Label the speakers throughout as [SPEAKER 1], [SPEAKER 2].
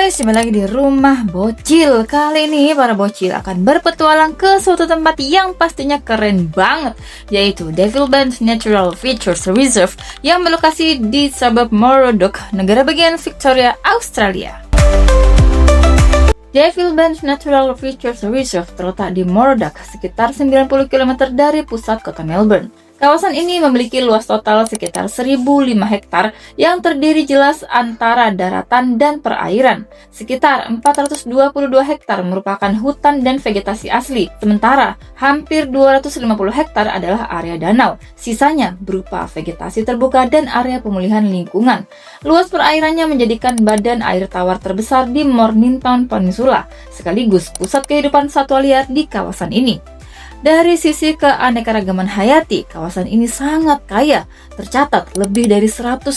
[SPEAKER 1] guys, kembali lagi di Rumah Bocil. Kali ini para bocil akan berpetualang ke suatu tempat yang pastinya keren banget, yaitu Devil Bend Natural Features Reserve yang berlokasi di suburb Mooroodok, negara bagian Victoria, Australia. Devil Bend Natural Features Reserve terletak di Mooroodok, sekitar 90 km dari pusat kota Melbourne. Kawasan ini memiliki luas total sekitar 1.005 hektar yang terdiri jelas antara daratan dan perairan. Sekitar 422 hektar merupakan hutan dan vegetasi asli, sementara hampir 250 hektar adalah area danau. Sisanya berupa vegetasi terbuka dan area pemulihan lingkungan. Luas perairannya menjadikan badan air tawar terbesar di Mornington Peninsula, sekaligus pusat kehidupan satwa liar di kawasan ini. Dari sisi keanekaragaman hayati, kawasan ini sangat kaya. Tercatat lebih dari 150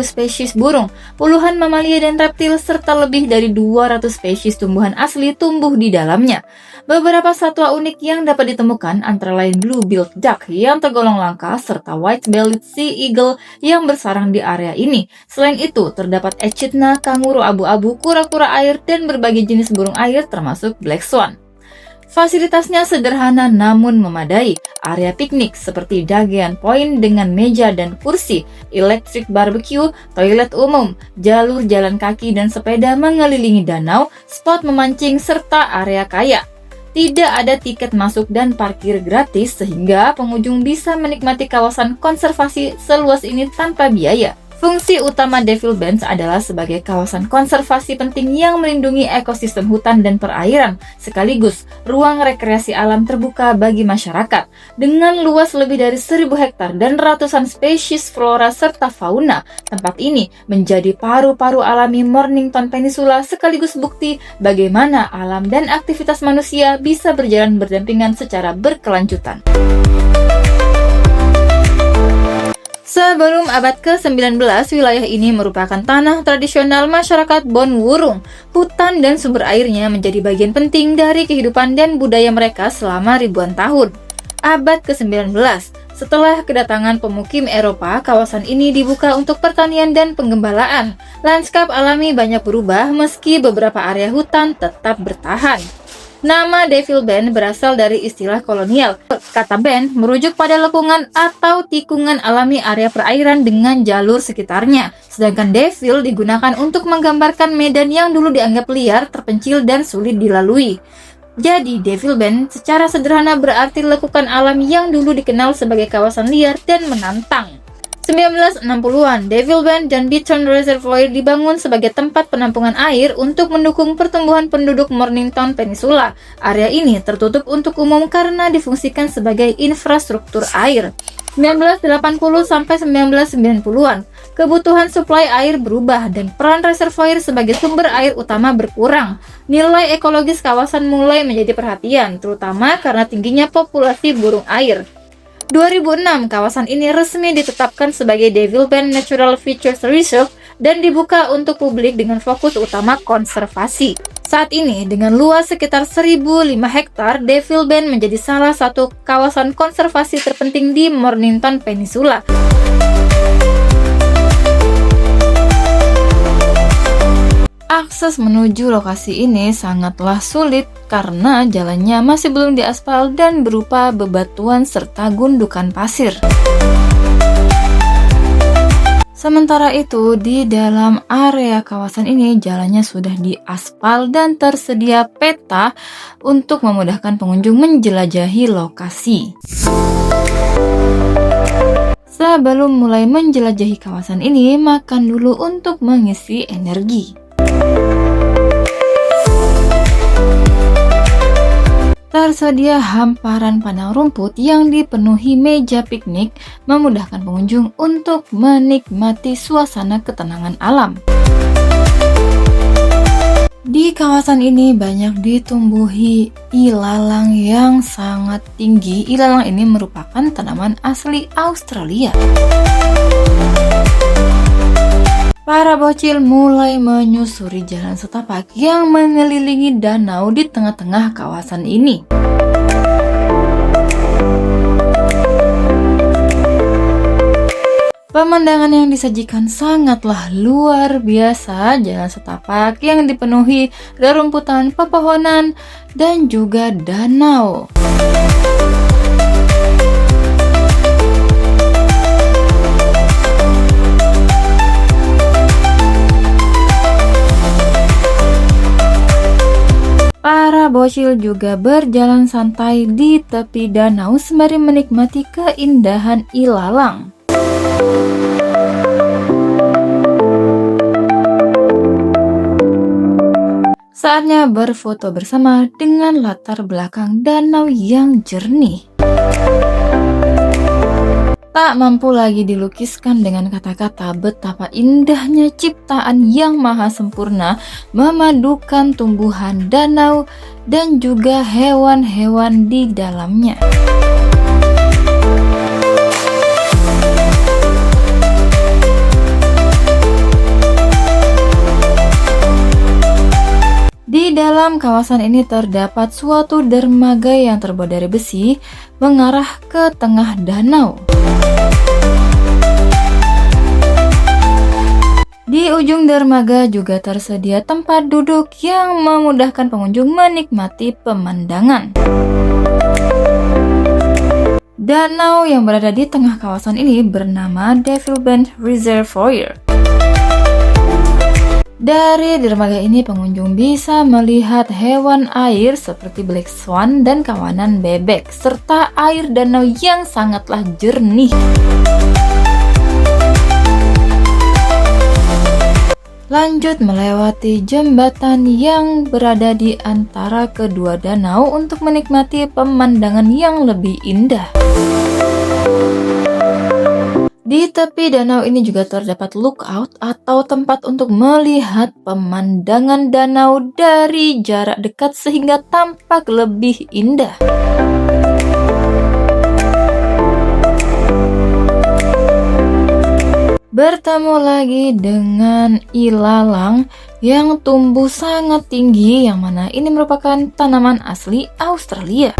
[SPEAKER 1] spesies burung, puluhan mamalia dan reptil, serta lebih dari 200 spesies tumbuhan asli tumbuh di dalamnya. Beberapa satwa unik yang dapat ditemukan antara lain blue-billed duck yang tergolong langka, serta white-bellied sea eagle yang bersarang di area ini. Selain itu, terdapat echidna, kanguru abu-abu, kura-kura air, dan berbagai jenis burung air termasuk black swan. Fasilitasnya sederhana namun memadai. Area piknik seperti Dagean Point dengan meja dan kursi, electric barbecue, toilet umum, jalur jalan kaki dan sepeda mengelilingi danau, spot memancing, serta area kayak. Tidak ada tiket masuk dan parkir gratis sehingga pengunjung bisa menikmati kawasan konservasi seluas ini tanpa biaya. Fungsi utama Devil Bend adalah sebagai kawasan konservasi penting yang melindungi ekosistem hutan dan perairan, sekaligus ruang rekreasi alam terbuka bagi masyarakat. Dengan luas lebih dari 1.000 hektar dan ratusan spesies flora serta fauna, tempat ini menjadi paru-paru alami Mornington Peninsula, sekaligus bukti bagaimana alam dan aktivitas manusia bisa berjalan berdampingan secara berkelanjutan. Sebelum abad ke-19, wilayah ini merupakan tanah tradisional masyarakat Bon Wurrung. Hutan dan sumber airnya menjadi bagian penting dari kehidupan dan budaya mereka selama ribuan tahun. Abad ke-19, setelah kedatangan pemukim Eropa, kawasan ini dibuka untuk pertanian dan penggembalaan. Lanskap alami banyak berubah meski beberapa area hutan tetap bertahan. Nama Devil Bend berasal dari istilah kolonial. Kata bend merujuk pada lekungan atau tikungan alami area perairan dengan jalur sekitarnya. Sedangkan devil digunakan untuk menggambarkan medan yang dulu dianggap liar, terpencil, dan sulit dilalui. Jadi, Devil Bend secara sederhana berarti lekukan alam yang dulu dikenal sebagai kawasan liar dan menantang. 1960-an, Devil Bend dan Beaton Reservoir dibangun sebagai tempat penampungan air untuk mendukung pertumbuhan penduduk Mornington Peninsula. Area ini tertutup untuk umum karena difungsikan sebagai infrastruktur air. 1980 sampai 1990-an, kebutuhan suplai air berubah dan peran reservoir sebagai sumber air utama berkurang. Nilai ekologis kawasan mulai menjadi perhatian, terutama karena tingginya populasi burung air. 2006, kawasan ini resmi ditetapkan sebagai Devil Bend Natural Features Reserve dan dibuka untuk publik dengan fokus utama konservasi. Saat ini, dengan luas sekitar 1.005 hektar, Devil Bend menjadi salah satu kawasan konservasi terpenting di Mornington Peninsula. Akses menuju lokasi ini sangatlah sulit karena jalannya masih belum diaspal dan berupa bebatuan serta gundukan pasir. Sementara itu, di dalam area kawasan ini jalannya sudah diaspal dan tersedia peta untuk memudahkan pengunjung menjelajahi lokasi. Sebelum mulai menjelajahi kawasan ini, makan dulu untuk mengisi energi. Tersedia hamparan padang rumput yang dipenuhi meja piknik, memudahkan pengunjung untuk menikmati suasana ketenangan alam. Di kawasan ini banyak ditumbuhi ilalang yang sangat tinggi. Ilalang ini merupakan tanaman asli Australia. Para bocil mulai menyusuri jalan setapak yang mengelilingi danau di tengah-tengah kawasan ini. Pemandangan yang disajikan sangatlah luar biasa, jalan setapak yang dipenuhi rerumputan, pepohonan, dan juga danau. Para bocil juga berjalan santai di tepi danau sembari menikmati keindahan ilalang. Saatnya berfoto bersama dengan latar belakang danau yang jernih. Tak mampu lagi dilukiskan dengan kata-kata betapa indahnya ciptaan yang maha sempurna memadukan tumbuhan danau dan juga hewan-hewan di dalamnya. Di dalam kawasan ini terdapat suatu dermaga yang terbuat dari besi mengarah ke tengah danau. Di ujung dermaga juga tersedia tempat duduk yang memudahkan pengunjung menikmati pemandangan. Danau yang berada di tengah kawasan ini bernama Devil Bend Reservoir. Dari dermaga ini pengunjung bisa melihat hewan air seperti black swan dan kawanan bebek, serta air danau yang sangatlah jernih. Lanjut melewati jembatan yang berada di antara kedua danau untuk menikmati pemandangan yang lebih indah. Di tepi danau ini juga terdapat lookout atau tempat untuk melihat pemandangan danau dari jarak dekat sehingga tampak lebih indah. Bertemu lagi dengan ilalang yang tumbuh sangat tinggi, yang mana ini merupakan tanaman asli Australia.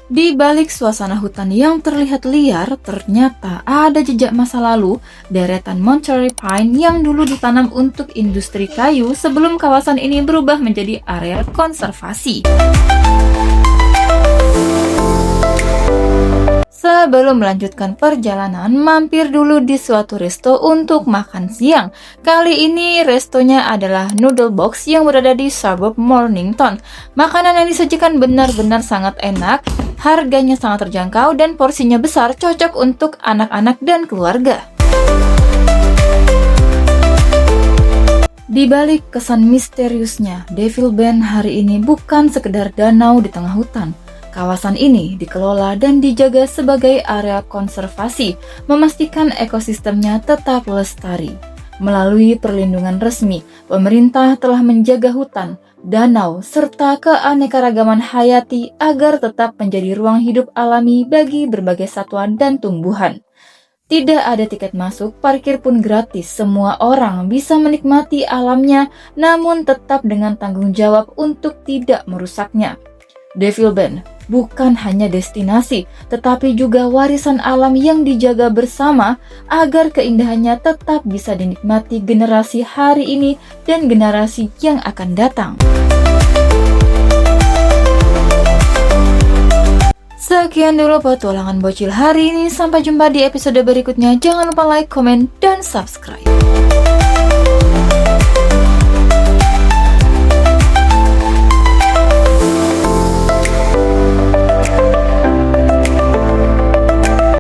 [SPEAKER 1] Di balik suasana hutan yang terlihat liar, ternyata ada jejak masa lalu deretan Monterey Pine yang dulu ditanam untuk industri kayu sebelum kawasan ini berubah menjadi area konservasi. Sebelum melanjutkan perjalanan, mampir dulu di suatu resto untuk makan siang. Kali ini restonya adalah Noodle Box yang berada di suburb Mornington. Makanan yang disajikan benar-benar sangat enak, harganya sangat terjangkau, dan porsinya besar, cocok untuk anak-anak dan keluarga. Di balik kesan misteriusnya, Devil Bend hari ini bukan sekedar danau di tengah hutan. Kawasan ini dikelola dan dijaga sebagai area konservasi, memastikan ekosistemnya tetap lestari. Melalui perlindungan resmi, pemerintah telah menjaga hutan, danau, serta keanekaragaman hayati agar tetap menjadi ruang hidup alami bagi berbagai satwa dan tumbuhan. Tidak ada tiket masuk, parkir pun gratis. Semua orang bisa menikmati alamnya, namun tetap dengan tanggung jawab untuk tidak merusaknya. Devil Bend bukan hanya destinasi, tetapi juga warisan alam yang dijaga bersama agar keindahannya tetap bisa dinikmati generasi hari ini dan generasi yang akan datang. Sekian dulu petualangan bocil hari ini. Sampai jumpa di episode berikutnya. Jangan lupa like, komen, dan subscribe.